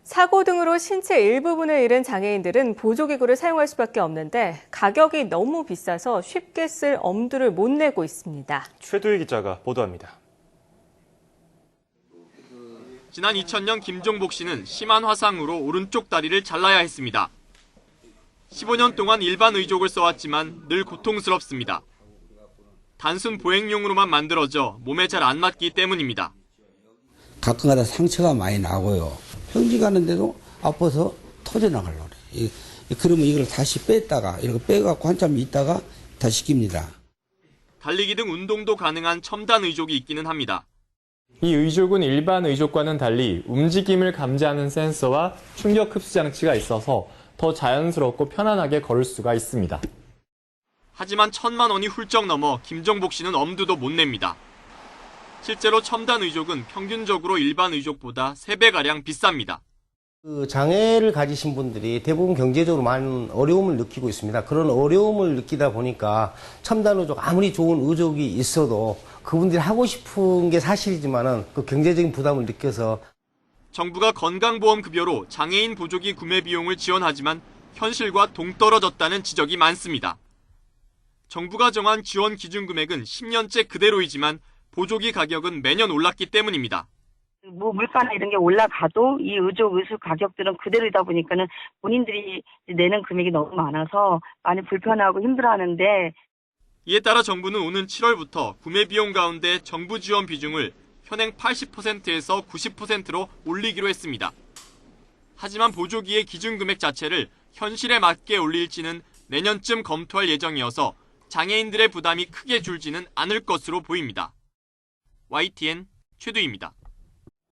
사고 등으로 신체 일부분을 잃은 장애인들은 보조기구를 사용할 수밖에 없는데 가격이 너무 비싸서 쉽게 쓸 엄두를 못 내고 있습니다. 최두희 기자가 보도합니다. 지난 2000년 김종복 씨는 심한 화상으로 오른쪽 다리를 잘라야 했습니다. 15년 동안 일반 의족을 써왔지만 늘 고통스럽습니다. 단순 보행용으로만 만들어져 몸에 잘 안 맞기 때문입니다. 가끔가다 상처가 많이 나고요. 평지 가는데도 아파서 터져나가려고 그래요. 그러면 이걸 다시 뺐다가 이렇게 빼갖고 한참 있다가 다시 낍니다. 달리기 등 운동도 가능한 첨단 의족이 있기는 합니다. 이 의족은 일반 의족과는 달리 움직임을 감지하는 센서와 충격 흡수 장치가 있어서 더 자연스럽고 편안하게 걸을 수가 있습니다. 하지만 1,000만 원이 훌쩍 넘어 김종복 씨는 엄두도 못 냅니다. 실제로 첨단 의족은 평균적으로 일반 의족보다 3배가량 비쌉니다. 장애를 가지신 분들이 대부분 경제적으로 많은 어려움을 느끼고 있습니다. 그런 어려움을 느끼다 보니까 첨단 의족, 아무리 좋은 의족이 있어도 그분들이 하고 싶은 게 사실이지만은 그 경제적인 부담을 느껴서 정부가 건강보험급여로 장애인 보조기 구매 비용을 지원하지만 현실과 동떨어졌다는 지적이 많습니다. 정부가 정한 지원 기준 금액은 10년째 그대로이지만 보조기 가격은 매년 올랐기 때문입니다. 뭐 물가나 이런 게 올라가도 이 의족 의수 가격들은 그대로이다 보니까는 본인들이 내는 금액이 너무 많아서 많이 불편하고 힘들어하는데, 이에 따라 정부는 오는 7월부터 구매 비용 가운데 정부 지원 비중을 현행 80%에서 90%로 올리기로 했습니다. 하지만 보조기의 기준 금액 자체를 현실에 맞게 올릴지는 내년쯤 검토할 예정이어서 장애인들의 부담이 크게 줄지는 않을 것으로 보입니다. YTN 최두희입니다.